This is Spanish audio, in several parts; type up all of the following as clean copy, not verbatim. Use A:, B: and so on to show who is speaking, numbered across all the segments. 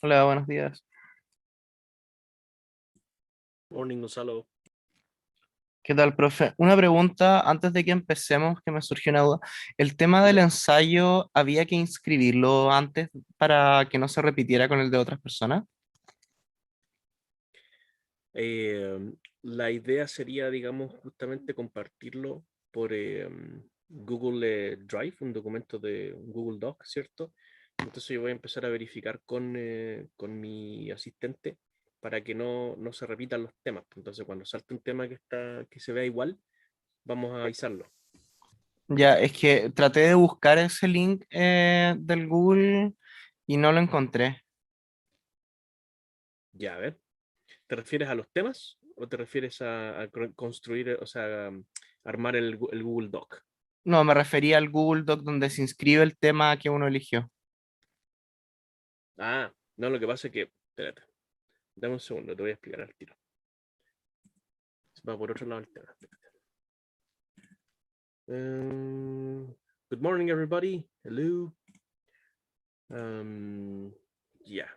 A: Hola, buenos días.
B: Morning, Gonzalo.
A: ¿Qué tal, profe? Una pregunta antes de que empecemos, que me surgió una duda. ¿El tema del
B: Ya.
A: ensayo había que inscribirlo antes para que no se repitiera con el de otras personas?
B: La idea sería, digamos, justamente compartirlo por Google Drive, un documento de un Google Doc, ¿cierto? Entonces yo voy a empezar a verificar con mi asistente para que no se repitan los temas. Entonces cuando salte un tema que se vea igual, vamos a avisarlo.
A: Ya, es que traté de buscar ese link del Google y no lo encontré.
B: Ya, a ver. ¿Te refieres a los temas o te refieres a construir, o sea, armar el Google Doc?
A: No, me refería al Google Doc donde se inscribe el tema que uno eligió.
B: Ah, no, lo que pasa es que, espérate, dame un segundo, te voy a explicar al tiro. Va por otro lado el tema. Good morning, everybody. Hello. Yeah.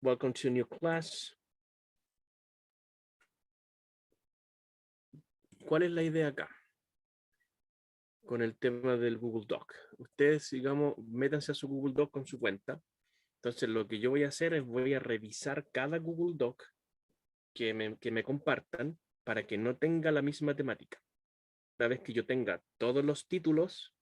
B: Welcome to a new class. ¿Cuál es la idea acá? Con el tema del Google Doc. Ustedes, digamos, métanse a su Google Doc con su cuenta. Entonces, lo que yo voy a hacer es voy a revisar cada Google Doc que me compartan para que no tenga la misma temática. Una vez que yo tenga todos los títulos,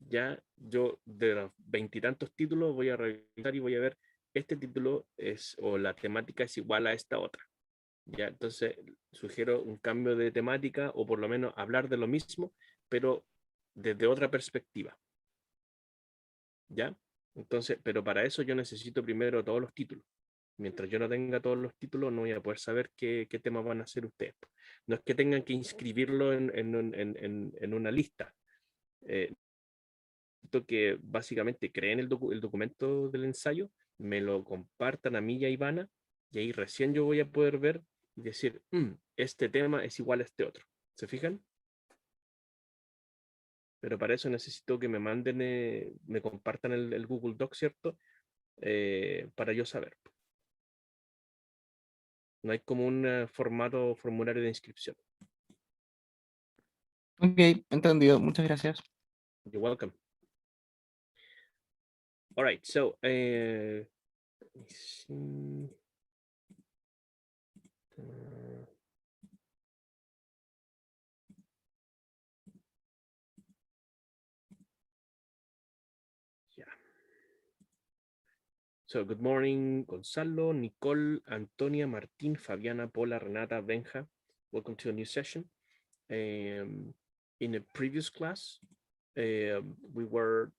B: ya yo de los veintitantos títulos voy a revisar y voy a ver este título es o la temática es igual a esta otra. Ya, entonces sugiero un cambio de temática o por lo menos hablar de lo mismo, pero desde otra perspectiva. ¿Ya? Entonces, pero para eso yo necesito primero todos los títulos. Mientras yo no tenga todos los títulos, no voy a poder saber qué temas van a hacer ustedes. No es que tengan que inscribirlo en una lista. Eh, que básicamente creen el documento del ensayo, me lo compartan a mí y a Ivana, y ahí recién yo voy a poder ver y decir, este tema es igual a este otro. ¿Se fijan? Pero para eso necesito que me manden, me compartan el Google Doc, ¿cierto? Para yo saber. No hay como un formulario de inscripción.
A: Ok, entendido. Muchas gracias.
B: You're welcome. All right, so let me see. Yeah. So good morning, Gonzalo, Nicole, Antonia, Martín, Fabiana, Paula, Renata, Benja. Welcome to a new session. In a previous class, we were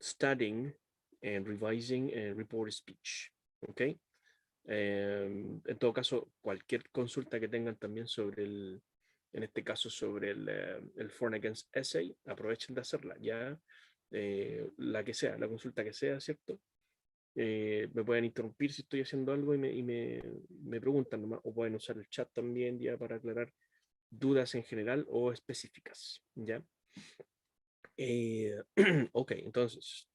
B: studying and revising report speech. Okay. En todo caso, cualquier consulta que tengan también sobre en este caso sobre el For and Against Essay, aprovechen de hacerla, ya la que sea, la consulta que sea, ¿cierto? Me pueden interrumpir si estoy haciendo algo y me preguntan nomás, o pueden usar el chat también ya para aclarar dudas en general o específicas, ¿ya? Ok, entonces,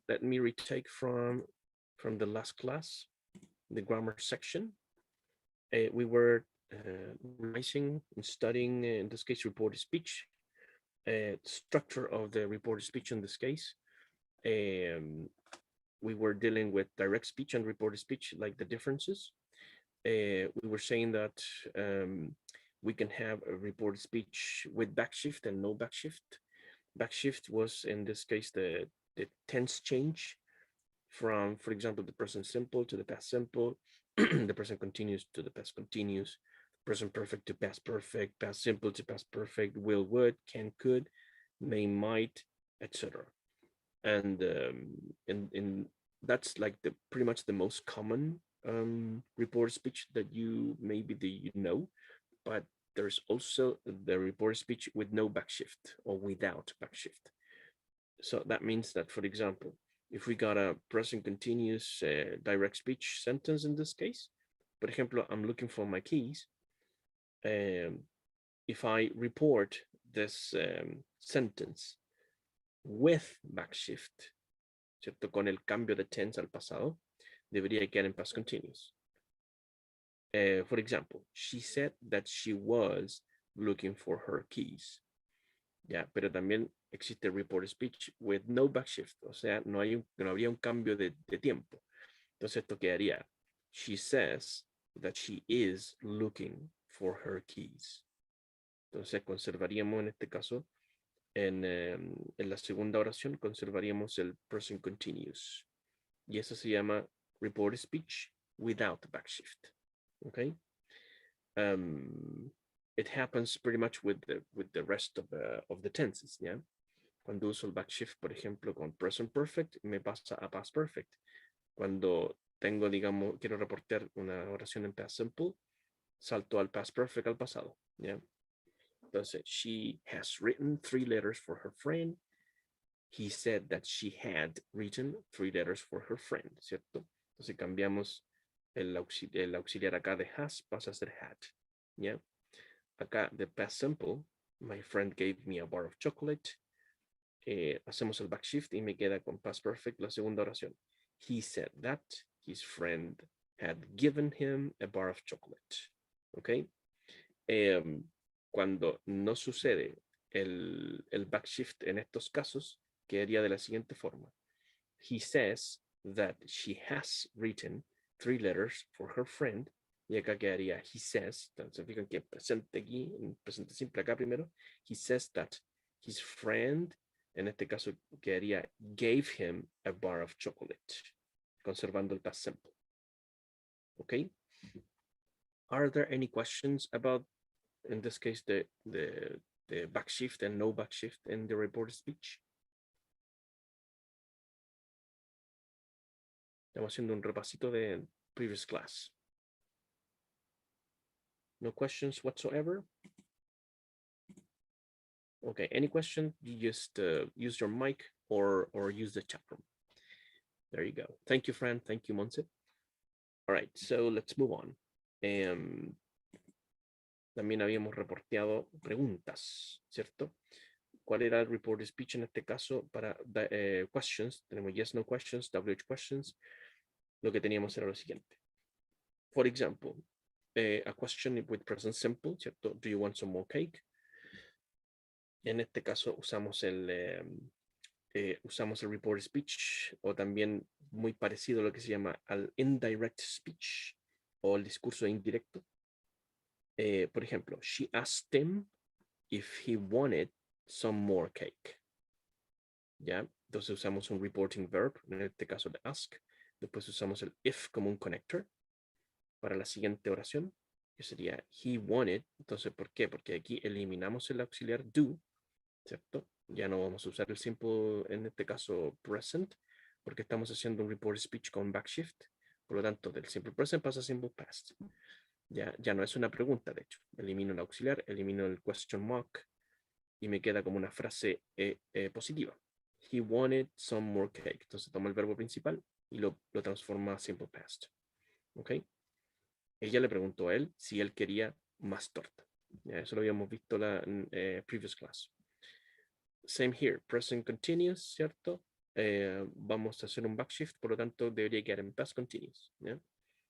B: let me retake from the last class, the grammar section. We were revising and studying, in this case, reported speech, structure of the reported speech in this case. We were dealing with direct speech and reported speech, like the differences. We were saying that we can have a reported speech with backshift and no backshift. Backshift was, in this case, the tense change from, for example, the present simple to the past simple, the present continuous to the past continuous, present perfect to past perfect, past simple to past perfect, will, would, can, could, may, might, etc. And in that's like the pretty much the most common report speech that you know, but there's also the report speech with no backshift or without backshift. So that means that, for example, if we got a present continuous direct speech sentence in this case, por ejemplo, I'm looking for my keys. If I report this sentence with backshift, ¿cierto? Con el cambio de tense al pasado, debería quedar en past continuous. For example, she said that she was looking for her keys. Ya, pero también existe report speech with no backshift, o sea, no habría un cambio de tiempo. Entonces esto quedaría, she says that she is looking for her keys. Entonces conservaríamos en este caso, en la segunda oración, conservaríamos el present continuous. Y eso se llama report speech without backshift. Okay? It happens pretty much with the rest of the tenses, ¿ya? Cuando uso el backshift, por ejemplo, con present perfect, me pasa a past perfect. Cuando tengo, digamos, quiero reportar una oración en past simple, salto al past perfect al pasado, ¿ya? Entonces, she has written 3 letters for her friend. He said that she had written 3 letters for her friend, ¿cierto? Entonces cambiamos el auxiliar acá de has, pasa a ser had, ¿ya? Acá de past simple, my friend gave me a bar of chocolate. Hacemos el backshift y me queda con past perfect la segunda oración. He said that his friend had given him a bar of chocolate. ¿Ok? Cuando no sucede el backshift en estos casos, quedaría de la siguiente forma. He says that she has written 3 letters for her friend. Y acá quedaría he says. Entonces, fijan que presente aquí, en presente simple acá primero. He says that his friend, en este caso quedaría gave him a bar of chocolate, conservando el past simple. Okay. Are there any questions about, in this case, the backshift and no backshift in the reported speech? Estamos haciendo un repasito de previous class. No questions whatsoever? Okay, any question, you just use your mic or use the chat room. There you go. Thank you, Fran. Thank you, Monse. All right, so let's move on. También habíamos reporteado preguntas, ¿cierto? ¿Cuál era el report speech en este caso para questions? Tenemos yes, no questions, WH questions. Lo que teníamos era lo siguiente. For example, a question with present simple, ¿cierto? Do you want some more cake? En este caso usamos el report speech, o también muy parecido a lo que se llama al indirect speech o el discurso indirecto. Por ejemplo, she asked him if he wanted some more cake. ¿Ya? Entonces usamos un reporting verb, en este caso de ask. Después usamos el if como un connector para la siguiente oración, que sería he wanted. Entonces, ¿por qué? Porque aquí eliminamos el auxiliar do, ¿cierto? Ya no vamos a usar el simple, en este caso present, porque estamos haciendo un report speech con backshift. Por lo tanto, del simple present pasa a simple past. Ya no es una pregunta, de hecho. Elimino el auxiliar, elimino el question mark y me queda como una frase positiva. He wanted some more cake. Entonces toma el verbo principal y lo transforma a simple past. ¿Ok? Ella le preguntó a él si él quería más torta. Ya, eso lo habíamos visto en previous class. Same here, present continuous, ¿cierto? Vamos a hacer un backshift, por lo tanto debería quedar en past continuous. ¿Ya?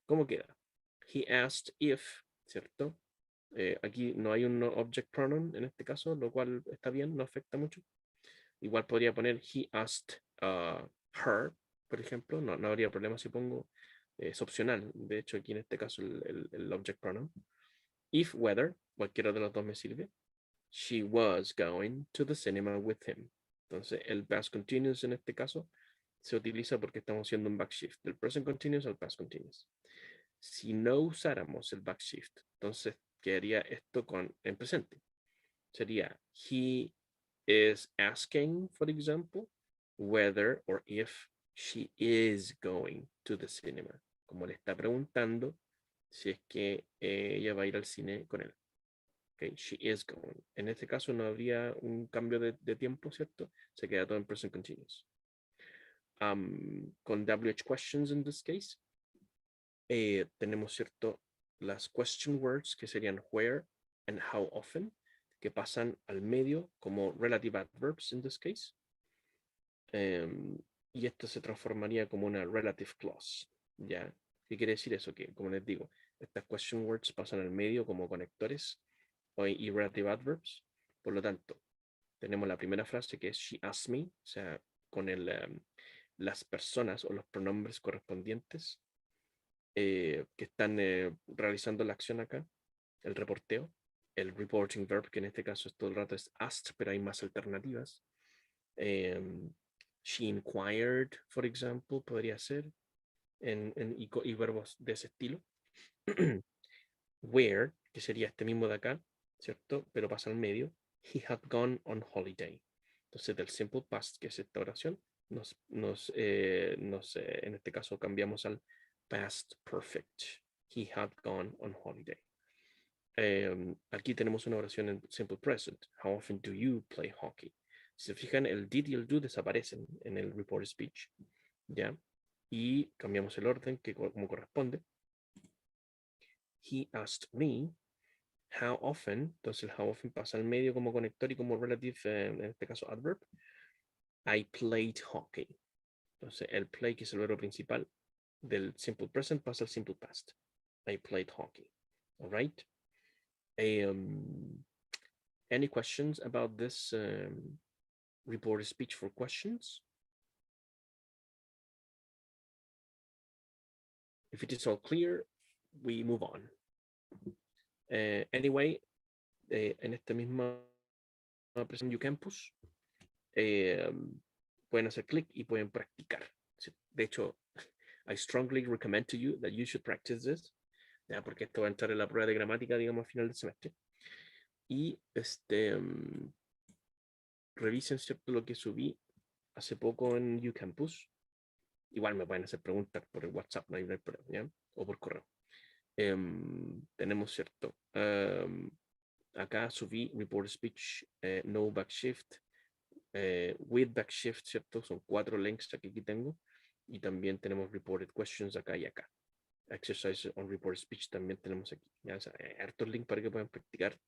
B: ¿Cómo queda? He asked if, ¿cierto? Aquí no hay un object pronoun en este caso, lo cual está bien, no afecta mucho. Igual podría poner he asked her, por ejemplo, no habría problema si pongo, es opcional, de hecho aquí en este caso el object pronoun. If whether, cualquiera de los dos me sirve. She was going to the cinema with him. Entonces el past continuous en este caso se utiliza porque estamos haciendo un backshift del present continuous al past continuous. Si no usáramos el backshift, entonces quedaría esto en presente. Sería he is asking, for example, whether or if she is going to the cinema. Como le está preguntando si es que ella va a ir al cine con él. Okay, she is going. En este caso no habría un cambio de tiempo, ¿cierto? Se queda todo en present continuous. Con WH questions in this case, tenemos, ¿cierto? Las question words que serían where and how often, que pasan al medio como relative adverbs in this case. y esto se transformaría como una relative clause, ¿ya? ¿Qué quiere decir eso? Que, como les digo, estas question words pasan al medio como conectores y relative adverbs. Por lo tanto, tenemos la primera frase que es she asked me, o sea, con las personas o los pronombres correspondientes que están realizando la acción acá, el reporteo, el reporting verb, que en este caso es todo el rato es asked, pero hay más alternativas. She inquired, for example, podría ser, y verbos de ese estilo. Where, que sería este mismo de acá, ¿cierto? Pero pasa al medio. He had gone on holiday. Entonces, del simple past, que es esta oración, en este caso cambiamos al past perfect. He had gone on holiday. Aquí tenemos una oración en simple present. How often do you play hockey? Si se fijan, el did y el do desaparecen en el report speech, ¿ya? Y cambiamos el orden que como corresponde. He asked me how often, entonces el how often pasa al medio como conector y como relative, en este caso adverb. I played hockey. Entonces el play, que es el verbo principal del simple present, pasa al simple past. I played hockey. All right. Any questions about this report speech for questions? If it is all clear, we move on. Anyway, en esta misma presentación Campus, pueden hacer clic y pueden practicar. De hecho, I strongly recommend to you that you should practice this, ¿ya? Porque esto va a entrar en la prueba de gramática, digamos, a final del semestre. Y revisen, ¿cierto?, lo que subí hace poco en UCampus. Igual me pueden hacer preguntas por el WhatsApp, no hay problema, ¿ya? O por correo. Tenemos, ¿cierto? Acá subí report speech, no backshift, with backshift, ¿cierto? Son 4 links que aquí tengo. Y también tenemos reported questions acá y acá. Exercise on report speech también tenemos aquí. Ya, o sea, hartos links para que puedan practicar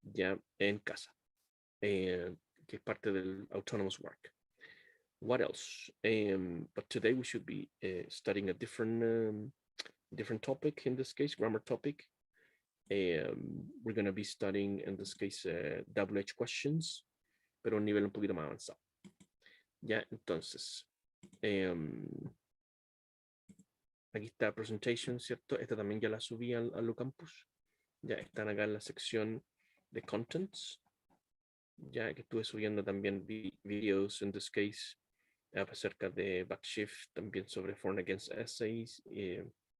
B: ya en casa, que es parte del autonomous work. What else? But today we should be studying a different topic, in this case, grammar topic. We're going to be studying, in this case, WH questions, pero a un nivel un poquito más avanzado. Ya, entonces, aquí está presentation, ¿cierto? Esta también ya la subí al Campus. Ya están acá en la sección de contents. Ya que estuve subiendo también videos, in this case, acerca de backshift, también sobre foreign against essays.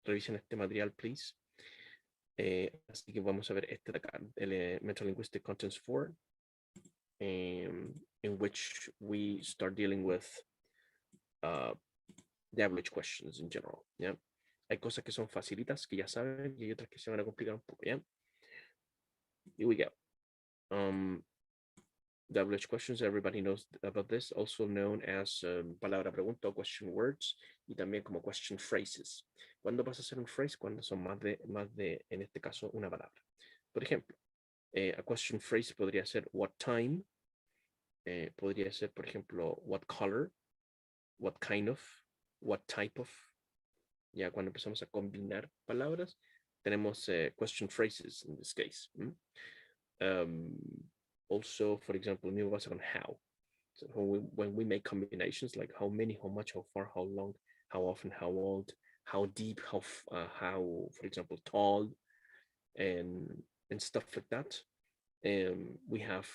B: Revisen este material, please. Así que vamos a ver este de acá, el Metalinguistic Contents 4, in which we start dealing with the average questions in general. ¿Ya? Hay cosas que son facilitas, que ya saben, y hay otras que se van a complicar un poco. ¿Ya? Here we go. WH questions, everybody knows about this, also known as palabra pregunta o question words, y también como question phrases. ¿Cuándo pasa a ser un phrase? Cuando son más de, en este caso, una palabra. Por ejemplo, a question phrase podría ser what time, podría ser, por ejemplo, what color, what kind of, what type of. Ya cuando empezamos a combinar palabras, tenemos question phrases in this case. Also, for example, mismo pasa con how. So when we make combinations, like how many, how much, how far, how long, how often, how old, how deep, how, for example, tall, and stuff like that, we have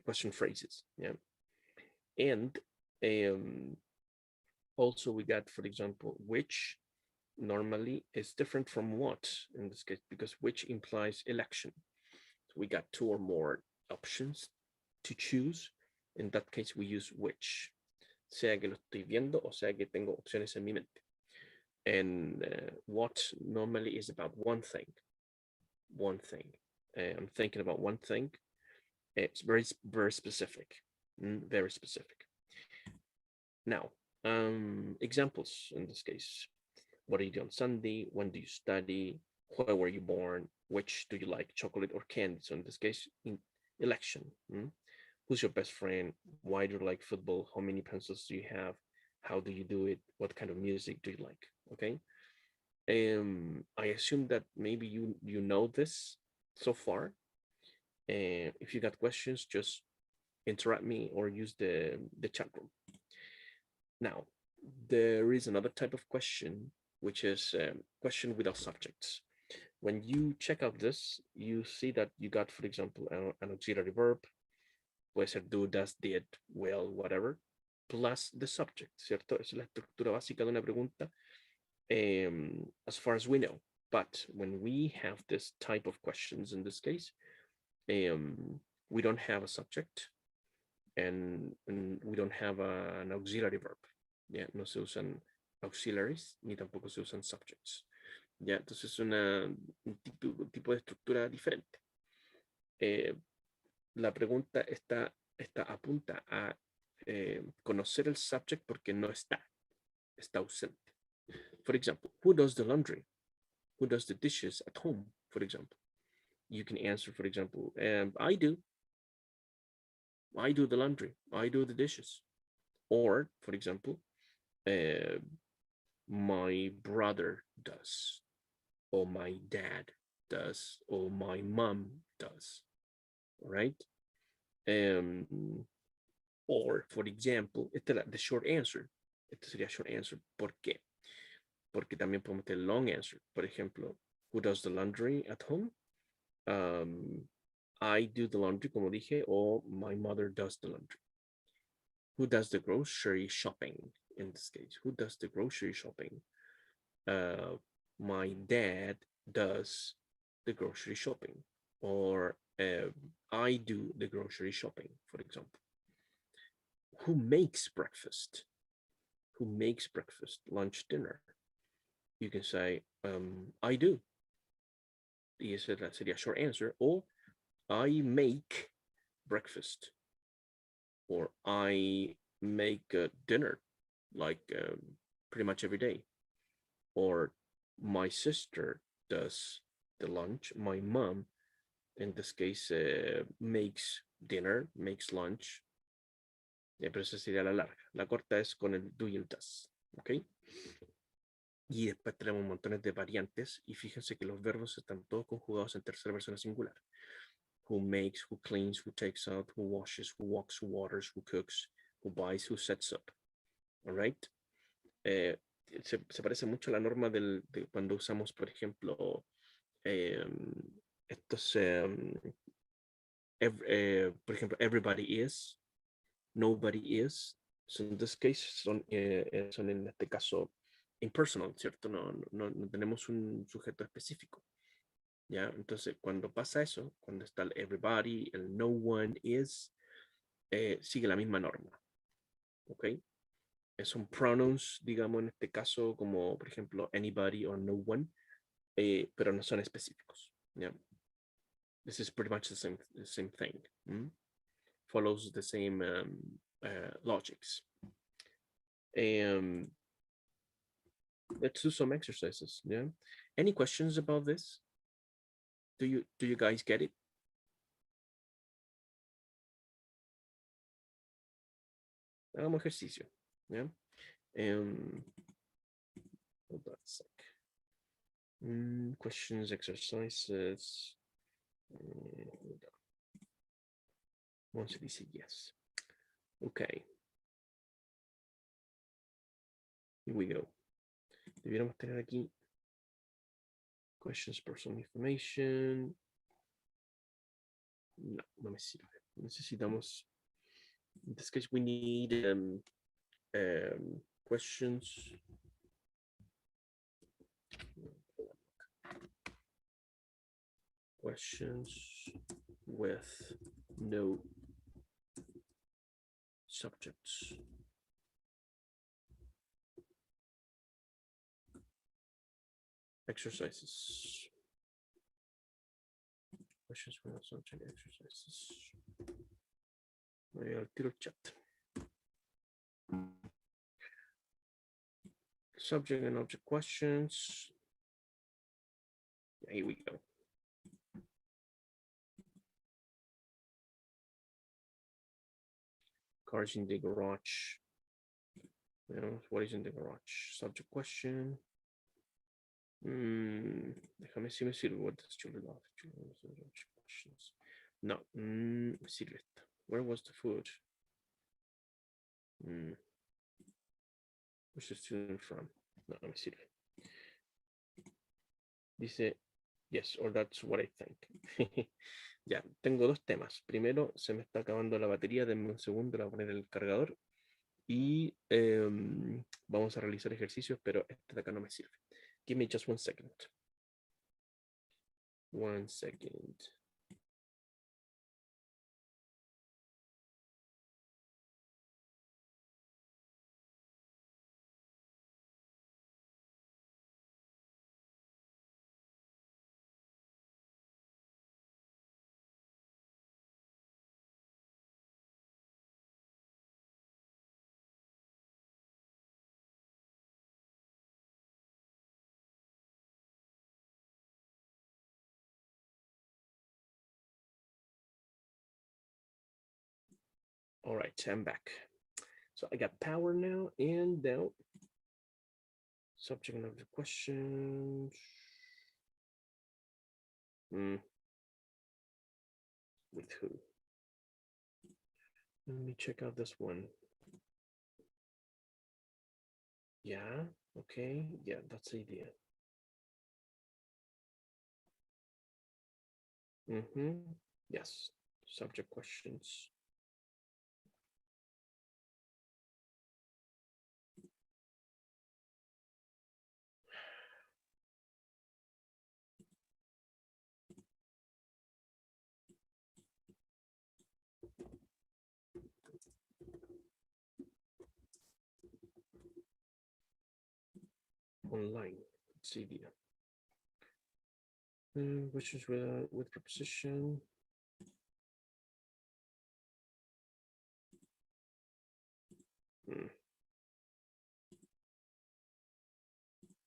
B: question phrases. Yeah, and also we got, for example, which normally is different from what in this case, because which implies election. So we got 2 or more options to choose. In that case, we use which, sea que lo estoy viendo o sea que tengo opciones en mi mente. And what normally is about one thing. I'm thinking about one thing. It's very, very specific. Very specific. Now, examples in this case. What do you do on Sunday? When do you study? Where were you born? Which do you like, chocolate or candy? So in this case, in election. Who's your best friend? Why do you like football? How many pencils do you have? How do you do it? What kind of music do you like? Okay. I assume that maybe you know this so far. And if you got questions, just interrupt me or use the chat room. Now, there is another type of question, which is question without subjects. When you check out this, you see that you got, for example, an auxiliary verb, puede ser do, does, did, will, whatever, plus the subject, ¿cierto? Esa es la estructura básica de una pregunta, as far as we know. But when we have this type of questions in this case, we don't have a subject and we don't have an auxiliary verb. Yeah, no se usan auxiliaries ni tampoco se usan subjects. Ya, entonces es un tipo de estructura diferente. La pregunta apunta a conocer el subject porque no está ausente. For example, who does the laundry? Who does the dishes at home, for example? You can answer, for example, I do. I do the laundry. I do the dishes. Or, for example, my brother does, or my dad does, or my mom does, right? Or, for example, esta es the short answer. Este sería short answer. ¿Por qué? Porque también podemos tener long answer. Por ejemplo, who does the laundry at home? I do the laundry, como dije, or my mother does the laundry. Who does the grocery shopping in this case? Who does the grocery shopping? My dad does the grocery shopping, or I do the grocery shopping, for example. Who makes breakfast? Who makes breakfast, lunch, dinner? You can say, I do. Y esa sería short answer. Or I make breakfast. Or I make dinner, like pretty much every day. Or my sister does the lunch. My mom, in this case, makes dinner, makes lunch. Pero esa sería la larga. La corta es con el do y el does. ¿Ok? Y después tenemos montones de variantes. Y fíjense que los verbos están todos conjugados en tercera persona singular. Who makes, who cleans, who takes out, who washes, who walks, who waters, who cooks, who buys, who sets up. All right? Se parece mucho a la norma de cuando usamos, por ejemplo, estos, por ejemplo, everybody is, nobody is. So in this case, son en este caso impersonal, ¿cierto? No tenemos un sujeto específico. ¿Ya? Entonces, cuando pasa eso, cuando está el everybody, el no one is, sigue la misma norma. ¿Ok? Son pronouns, digamos, en este caso, como por ejemplo anybody or no one, pero no son específicos. ¿Ya? This is pretty much the same thing. Follows the same logics. Let's do some exercises. Yeah. Any questions about this? Do you guys get it? Hagamos ejercicio. Yeah. Hold on a sec. Questions, exercises. Once it is yes. Okay. Here we go. Debiéramos tener aquí questions, personal information. No, no me sirve. Necesitamos, in this case, we need questions. Questions with no subjects. Exercises. Questions with no subject exercises. Voy al tiro chat. Subject and object questions. Here we go. Cars in the garage. What is in the garage? Subject question. Déjame si me sirve. What does children love? Questions. No, me sirve esta. Where was the food? Where's the student from? No, me sirve. Dice, yes, or that's what I think. Ya, tengo dos temas. Primero, se me está acabando la batería. Denme un segundo, la voy a poner el cargador. Y vamos a realizar ejercicios, pero este de acá no me sirve. Give me just 1 second. 1 second. All right, I'm back. So I got power now, and now subject of the question. With who? Let me check out this one. Yeah, okay, yeah, that's the idea. Yes, subject questions. Online, let's see the questions with preposition.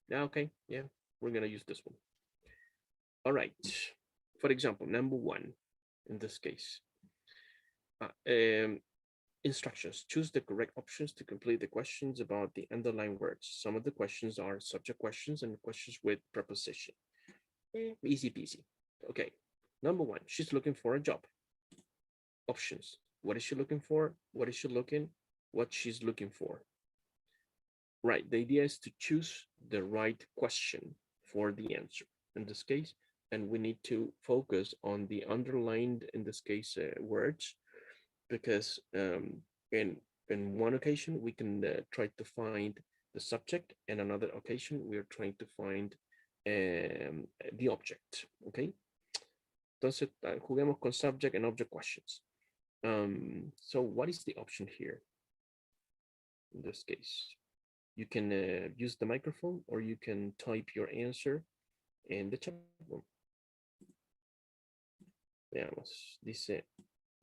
B: Yeah, okay, yeah, we're gonna use this one. All right, for example, number 1, in this case, instructions. Choose the correct options to complete the questions about the underlying words. Some of the questions are subject questions and questions with preposition. Easy peasy. Okay, number 1, she's looking for a job. Options. What is she looking for? What is she looking? What she's looking for. Right, the idea is to choose the right question for the answer in this case, and we need to focus on the underlined, in this case, words, because in one occasion we can try to find the subject, and another occasion we are trying to find the object. Okay, entonces juguemos con subject and object questions. So what is the option here? In this case, you can use the microphone, or you can type your answer in the chat room. Veamos, dice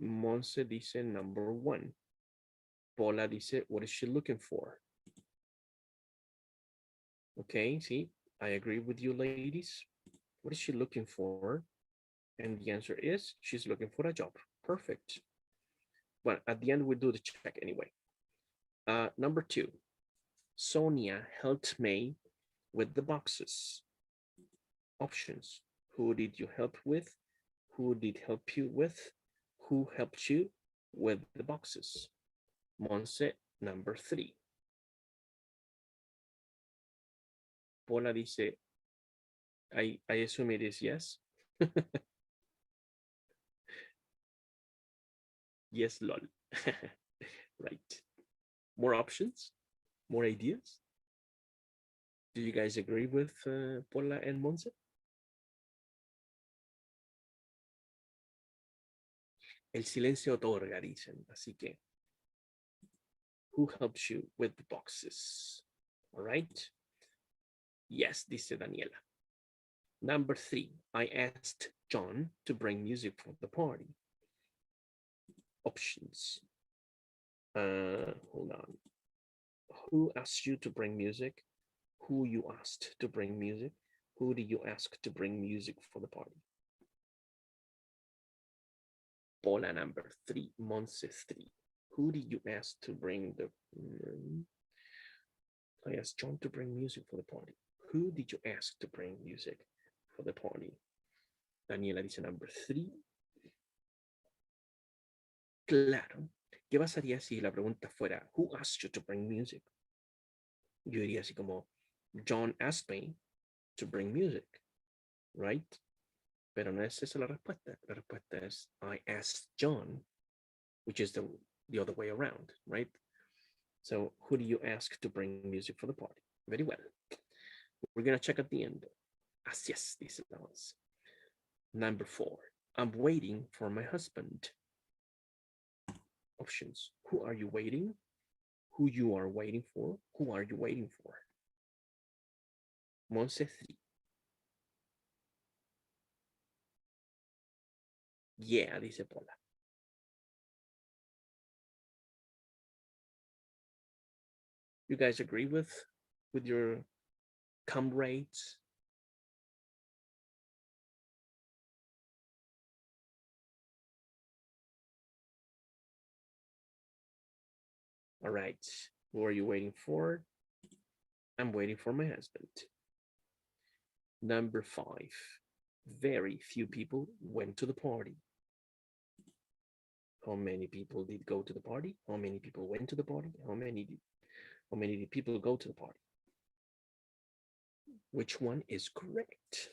B: Monse, dice number 1. Paula dice, what is she looking for? Okay, see, I agree with you, ladies. What is she looking for? And the answer is, she's looking for a job. Perfect. But at the end, we do the check anyway. Number 2, Sonia helped May with the boxes. Options. Who did you help with? Who did help you with? Who helped you with the boxes? Monse, number 3. Paula dice, I assume it is yes. Yes, lol. Right. More options? More ideas? Do you guys agree with Paula and Monse? El silencio otorga, dicen. Así que, who helps you with the boxes? All right. Yes, dice Daniela. Number 3, I asked John to bring music for the party. Options. Hold on. Who asked you to bring music? Who you asked to bring music? Who did you ask to bring music for the party? Paula, number 3, Monse 3. Who did you ask to bring the... I asked John to bring music for the party. Who did you ask to bring music for the party? Daniela dice number 3. Claro. ¿Qué pasaría si la pregunta fuera, who asked you to bring music? Yo diría así como, John asked me to bring music, right? Pero no es esa la respuesta. La respuesta es, I asked John, which is the other way around, right? So who do you ask to bring music for the party? Very well. We're going to check at the end. Así es, dice la voz. Number 4. I'm waiting for my husband. Options. Who are you waiting? Who you are waiting for? Who are you waiting for? Monse 3. Yeah, dice Paula. You guys agree with your comrades? All right. Who are you waiting for? I'm waiting for my husband. Number 5. Very few people went to the party. How many people did go to the party? How many people went to the party? How many did people go to the party? Which one is correct?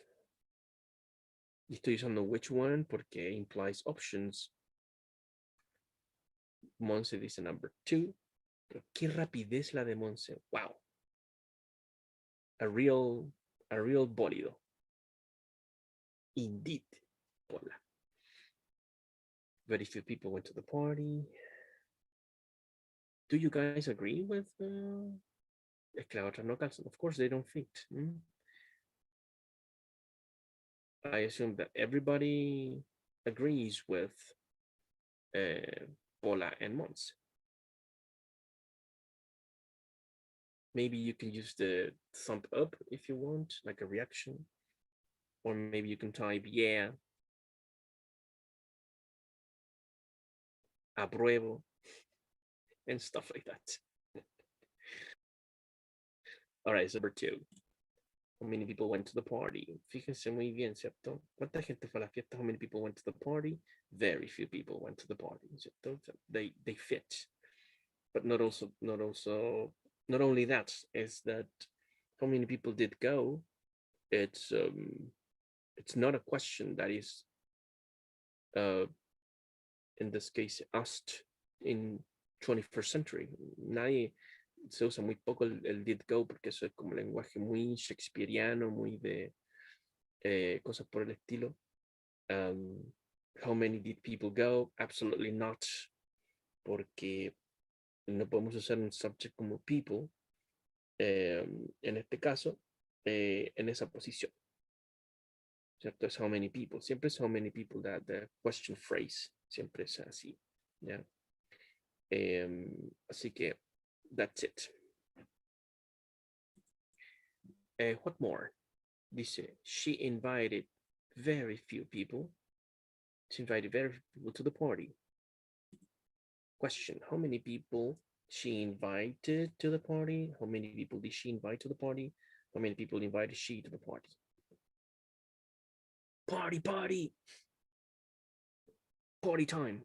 B: Y estoy usando which one porque implies options. Monse dice number 2. Pero qué rapidez la de Monse. Wow. A real bólido. Indeed, Paula. Very few people went to the party. Do you guys agree with es que la otra no calzan? Of course they don't fit. I assume that everybody agrees with Paula and Mons. Maybe you can use the thumb up if you want, like a reaction. Or maybe you can type, yeah, apruebo, and stuff like that. All right, so number 2. How many people went to the party? Fíjense muy bien, ¿cierto? ¿Cuánta gente fue a la fiesta? How many people went to the party? Very few people went to the party, ¿cierto? They fit. But not only that, is that how many people did go? It's not a question that is in this case asked in 21st century. Nadie se usa muy poco el did go porque eso es como lenguaje muy shakespeariano, muy de cosas por el estilo. How many did people go? Absolutely not, porque no podemos usar un subject como people en este caso en esa posición. ¿Cierto? Es how many people. Siempre es how many people that the question phrase. Siempre es así. ¿Ya? Así que that's it. What more? Dice, she invited very few people. She invited very few people to the party. Question, how many people she invited to the party? How many people did she invite to the party? How many people invited she to the party? Party, party. Party time.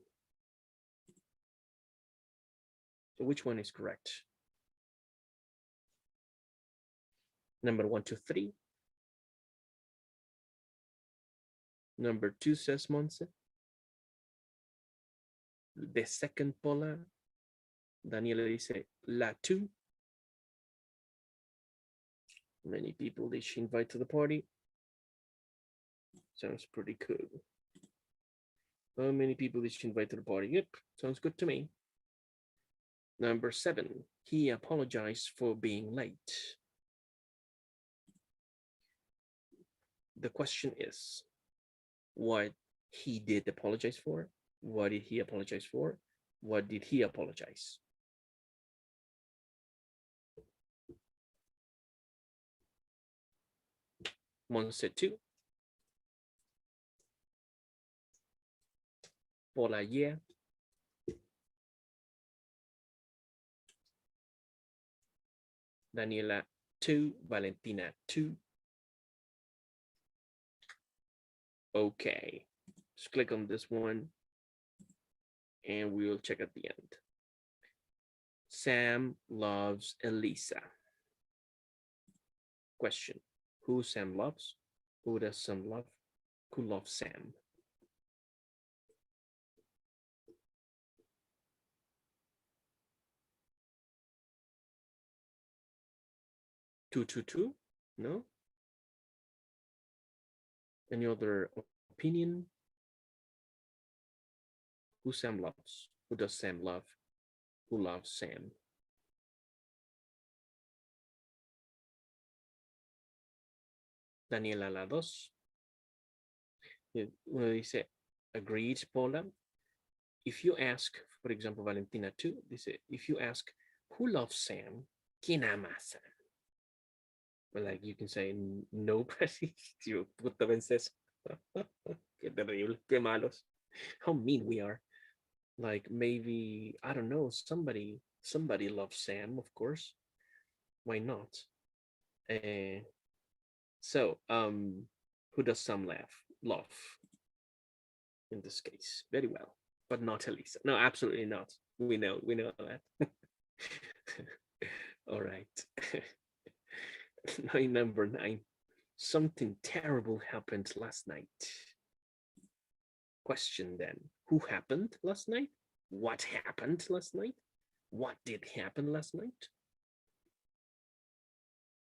B: So which one is correct? Number 1, 2, 3. Number 2 says Monse. The second Paula. Daniela dice la 2. Many people did she invite to the party? Sounds pretty cool. How many people did she invite to the party? Yep, sounds good to me. Number 7, he apologized for being late. The question is, what he did apologize for? What did he apologize for? What did he apologize? Monse 2. Paula, yeah. Daniela, 2. Valentina, 2. Okay. Just click on this one and we'll check at the end. Sam loves Elisa. Question. Who Sam loves? Who does Sam love? Who loves Sam? Two. No? Any other opinion? Who Sam loves? Who does Sam love? Who loves Sam? Daniela la 2. Uno dice, agreed, Paula. If you ask, for example, Valentina 2, dice, if you ask, who loves Sam? ¿Quién ama a Sam? But like you can say, nobody. You puta vences. Qué terrible, qué malos. How mean we are. Like maybe, I don't know, somebody loves Sam, of course. Why not? So, who does Sam love in this case? Very well, but not Elisa. No, absolutely not. We know that. All right. Number 9. Something terrible happened last night. Question then. Who happened last night? What happened last night? What did happen last night?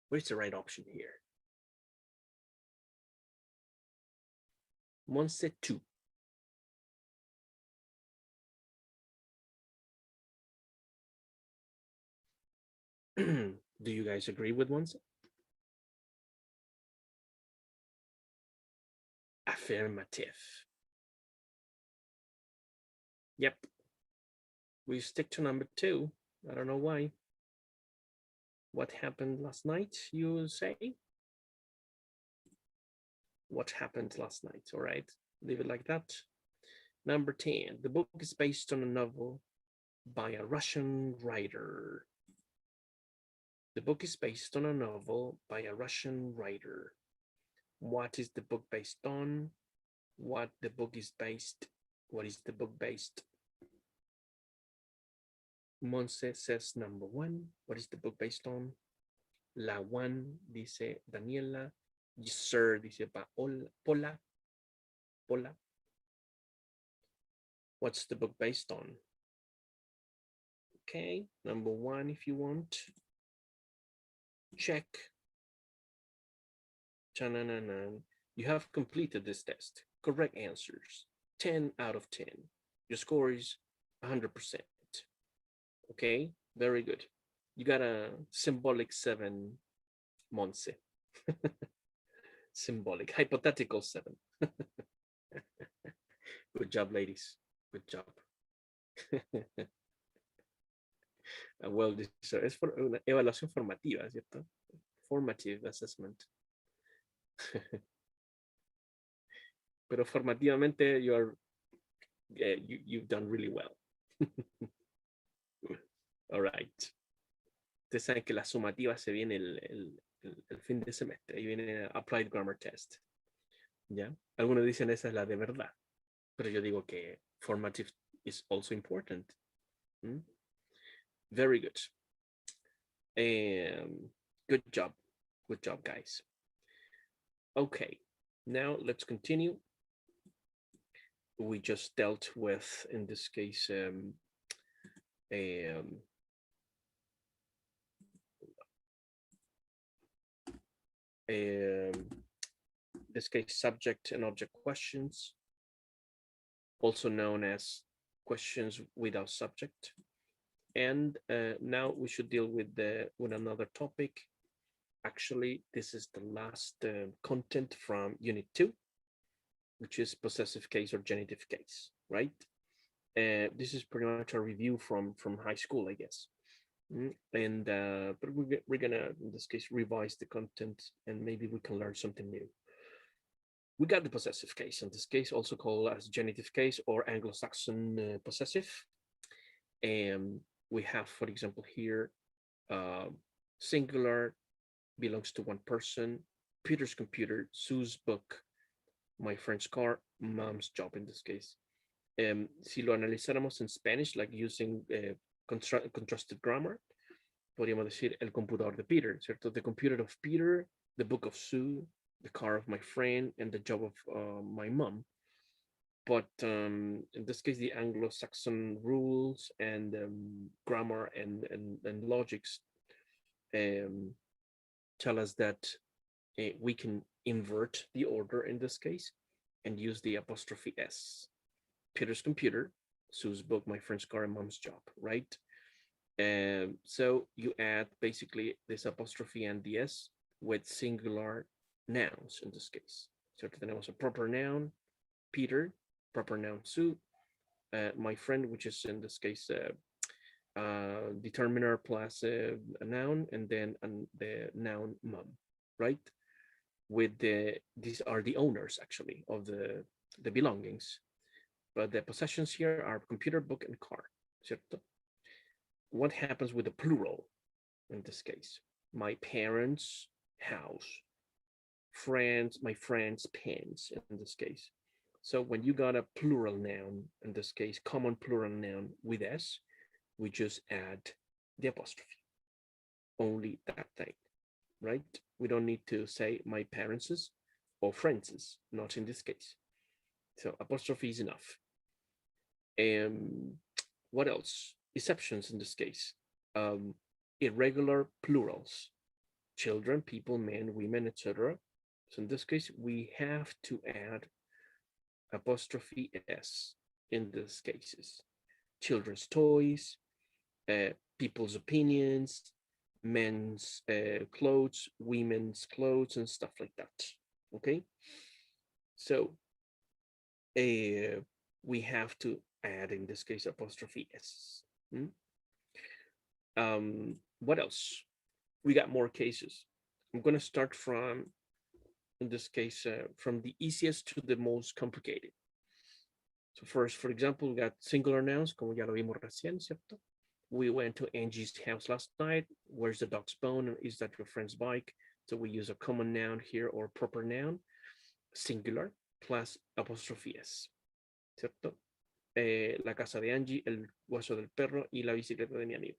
B: Where's the right option here? Monse 2. Do you guys agree with Monse? Affirmative. Yep. We stick to number 2. I don't know why. What happened last night, you say? What happened last night, all right? Leave it like that. Number 10, the book is based on a novel by a Russian writer. The book is based on a novel by a Russian writer. What is the book based on? What the book is based? What is the book based? Monse says number 1. What is the book based on? La 1 dice Daniela. Yes, sir, dice Paula. What's the book based on? Okay, number 1 if you want. Check. You have completed this test. Correct answers. 10 out of 10. Your score is 100%. Okay, very good. You got a symbolic 7, Monse. Symbolic, hypothetical 7. Good job, ladies. Good job. Well, es por una evaluación formativa, ¿cierto? Formative assessment. Pero formativamente you've done really well. All right. Ustedes saben que la sumativa se viene el fin de semestre. Ahí viene Applied Grammar Test. ¿Ya? Algunos dicen esa es la de verdad. Pero yo digo que formative is also important. Very good. Good job. Good job, guys. Okay, now let's continue. We just dealt with, in this case, this case, subject and object questions, also known as questions without subject. And now we should deal with another topic. Actually, this is the last content from Unit 2, which is possessive case or genitive case, right? This is pretty much a review from high school, I guess. And but we're gonna, in this case, revise the content and maybe we can learn something new. We got the possessive case, in this case also called as genitive case or Anglo-Saxon possessive. And we have, for example, here singular belongs to one person. Peter's computer, Sue's book, my friend's car, mom's job in this case. Si lo analizáramos en Spanish, like using contrasted grammar, podríamos decir el computador de Peter, ¿cierto? The computer of Peter, the book of Sue, the car of my friend, and the job of my mom. But in this case, the Anglo-Saxon rules and grammar and logics tell us that we can invert the order in this case and use the apostrophe S. Peter's computer, Sue's book, my friend's car, and mom's job, right? So you add basically this apostrophe and the S with singular nouns in this case. So tenemos a proper noun, Peter, proper noun, Sue, my friend, which is in this case determiner plus a noun, and then the noun mom, right? With these are the owners actually of the belongings, but the possessions here are computer, book, and car, ¿cierto? What happens with the plural in this case? My parents' house, friends, my friends' pens in this case. So when you got a plural noun, in this case, common plural noun with S, we just add the apostrophe. Only that thing, right? We don't need to say my parents's or friends's, not in this case. So apostrophe is enough. What else? Exceptions in this case. Irregular plurals. Children, people, men, women, etc. So in this case, we have to add apostrophe S in these cases. Children's toys, people's opinions, men's clothes, women's clothes, and stuff like that. Okay, so we have to add in this case apostrophe S. What else? We got more cases. I'm going to start from, in this case, from the easiest to the most complicated. So first, for example, we got singular nouns, como ya lo vimos recién, ¿cierto? We went to Angie's house last night. Where's the dog's bone? Is that your friend's bike? So we use a common noun here or proper noun, singular, plus apostrophe S, ¿cierto? La casa de Angie, el hueso del perro, y la bicicleta de mi amigo.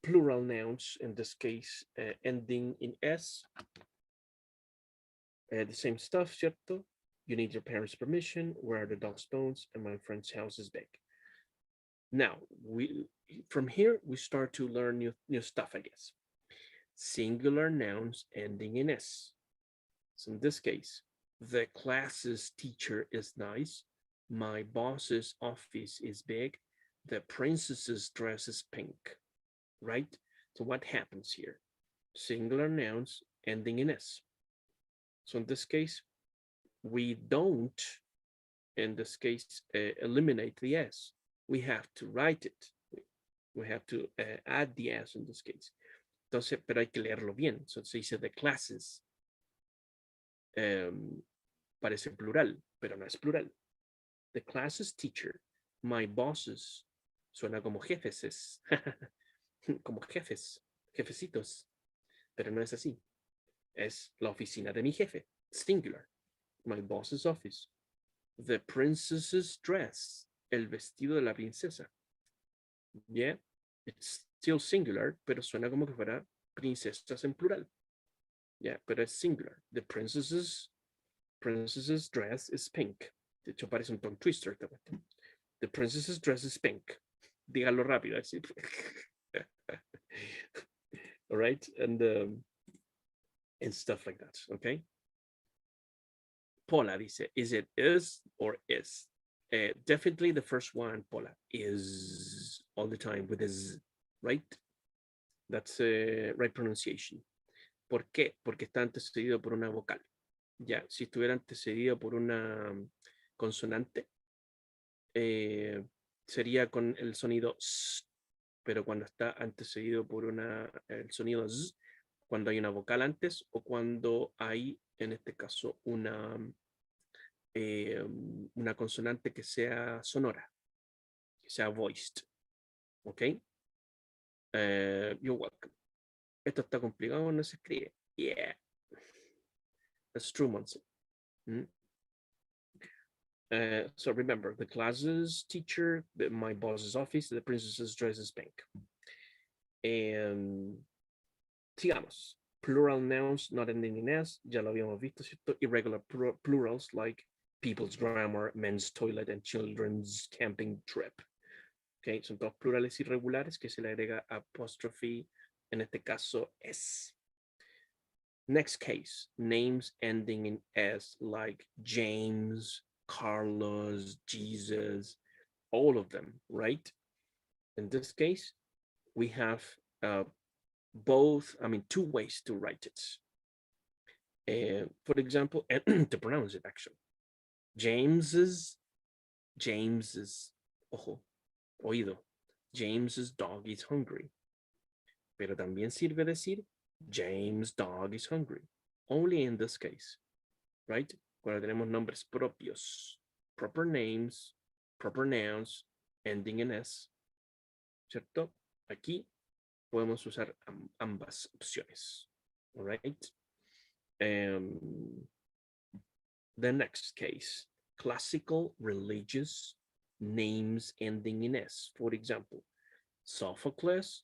B: Plural nouns, in this case, ending in S. The same stuff, ¿cierto? You need your parents' permission. Where are the dog's bones? And my friend's house is big. Now, from here, we start to learn new stuff, I guess. Singular nouns ending in S. So in this case, the class's teacher is nice. My boss's office is big. The princess's dress is pink, right? So what happens here? Singular nouns ending in S. So in this case, we don't, in this case, eliminate the S. We have to write it. We have to add the S in this case. Entonces, pero hay que leerlo bien. So se dice the classes. Parece plural, pero no es plural. The classes teacher, my bosses, suena como jefes, como jefes, jefecitos, pero no es así. Es la oficina de mi jefe, singular. My boss's office. The princess's dress, el vestido de la princesa. Yeah, it's still singular, pero suena como que fuera princesas en plural. Yeah, pero es singular. The princess's dress is pink. De hecho, parece un tongue twister. The princess's dress is pink. Dígalo rápido, así. All right, and stuff like that, okay? Paula dice, is it is or is? Definitely the first one, Paula, is all the time with is, right? That's right pronunciation. ¿Por qué? Porque está antecedido por una vocal. Ya, si estuviera antecedido por una consonante, sería con el sonido S, pero cuando está antecedido por el sonido Z, cuando hay una vocal antes o cuando hay, en este caso, una consonante que sea sonora, que sea voiced, ¿ok? You're welcome. Esto está complicado, no se escribe. Yeah. That's true, Monse. So remember, the classes teacher, my boss's office, the princess's dress is pink. Sigamos. Plural nouns not ending in s, ya lo habíamos visto, ¿cierto? Irregular plurals like people's grammar, men's toilet, and children's camping trip. Okay, son todos plurales irregulares que se le agrega apóstrofe, en este caso s. Next case, names ending in s like James, Carlos, Jesus, all of them, right? In this case, we have two ways to write it. For example, to pronounce it actually. James's, ojo, oído, James's dog is hungry. Pero también sirve decir James' dog is hungry. Only in this case, right? Cuando tenemos nombres propios, proper names, proper nouns, ending in s, ¿cierto? Aquí podemos usar ambas opciones, all right? The next case, classical religious names ending in s. For example, Sophocles,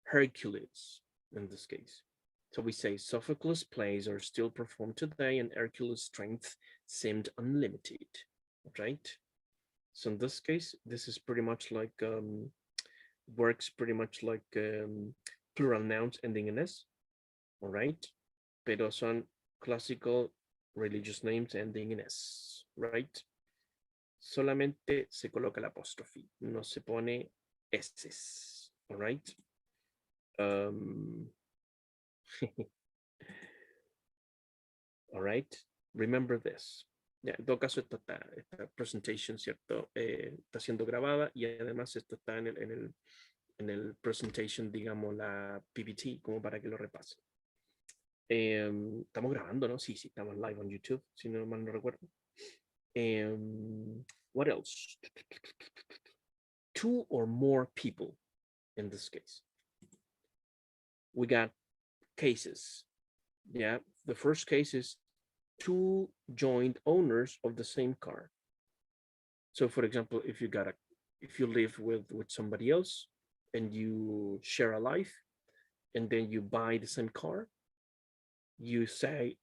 B: Hercules, in this case. So we say Sophocles' plays are still performed today and Hercules' strength seemed unlimited, right? So in this case, this is pretty much like, works pretty much like plural nouns ending in s, all right? Pero son classical religious names ending in s, right? Solamente se coloca el apóstrofe, no se pone s's, all right? All right, remember this. Ya, en todo caso, esta presentation, ¿cierto? Está siendo grabada y además esto está en el presentation, digamos, la PPT, como para que lo repasen. Estamos grabando, ¿no? Sí, estamos live on YouTube, si no mal no recuerdo. What else? Two or more people in this case. We got cases. Yeah, the first case is two joint owners of the same car. So for example, if you live with somebody else and you share a life and then you buy the same car, you say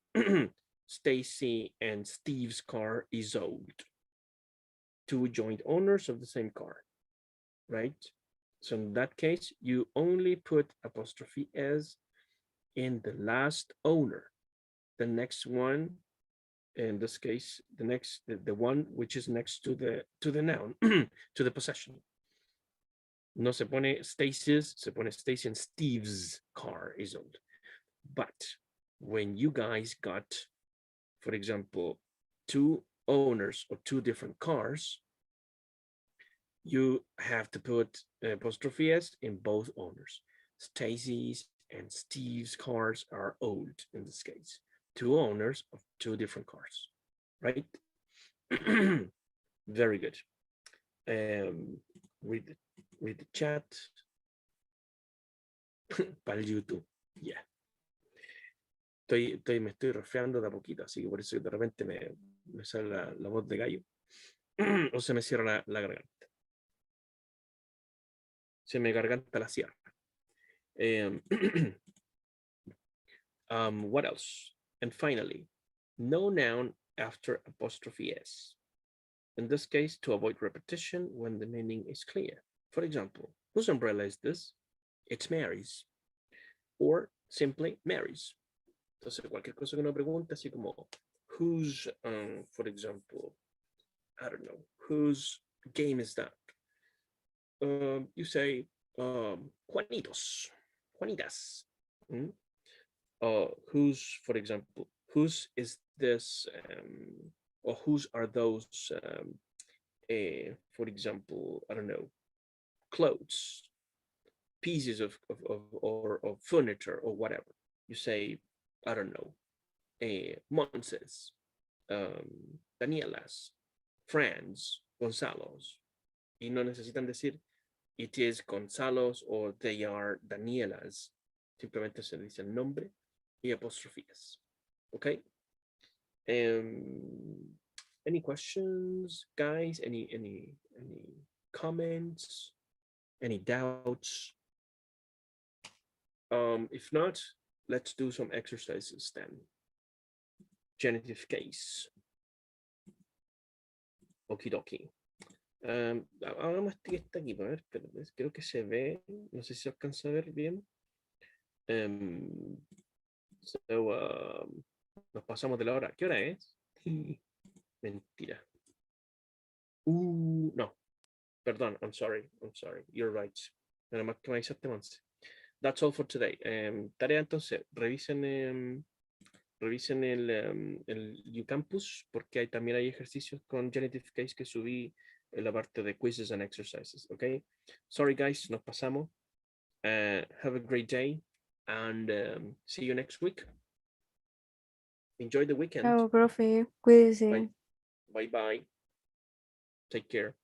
B: Stacy and Steve's car is old. Two joint owners of the same car, right? So in that case, you only put apostrophe s in the last owner. The next one, in this case, the one which is next to the noun, to the possession. No se pone Stacy's, se pone Stacy and Steve's car is old. But when you guys got, for example, two owners of two different cars, you have to put apostrophe s in both owners. Stacy's and Steve's cars are old in this case. Two owners of two different cars, right? Very good. Read the chat. Para el YouTube, yeah. Me estoy resfriando de a poquito, así que por eso de repente me sale la voz de gallo o se me cierra la garganta. Se me garganta la sierra. What else? And finally, no noun after apostrophe s. In this case, to avoid repetition when the meaning is clear. For example, whose umbrella is this? It's Mary's. Or simply Mary's. Entonces, cualquier cosa que uno pregunte, así como, whose, for example, I don't know, whose game is that? You say, Juanitos, Juanitas. Whose, for example, whose is this, or whose are those, for example, I don't know, clothes, pieces of furniture or whatever. You say, I don't know, Monses, Danielas, Franz, Gonzalo's. Y no necesitan decir it is Gonzalo's or they are Daniela's. Simplemente se dice el nombre y apostrofías. Okay. Any questions, guys? Any comments? Any doubts? If not, let's do some exercises then. Genitive case. Okie dokie. Hagamos este que está aquí, a ver, creo que se ve, no sé si se alcanza a ver bien. Nos pasamos de la hora. ¿Qué hora es? Mentira. No. Perdón, I'm sorry. You're right. Nada más que me avisaste, Monse. That's all for today. Tarea entonces, revisen el UCampus porque también hay ejercicios con Genitive Case que subí en la parte de quizzes and exercises, okay? Sorry guys, nos pasamos. Have a great day and see you next week. Enjoy the weekend.
C: Chao, profe. Cuídese.
B: Bye bye. Take care.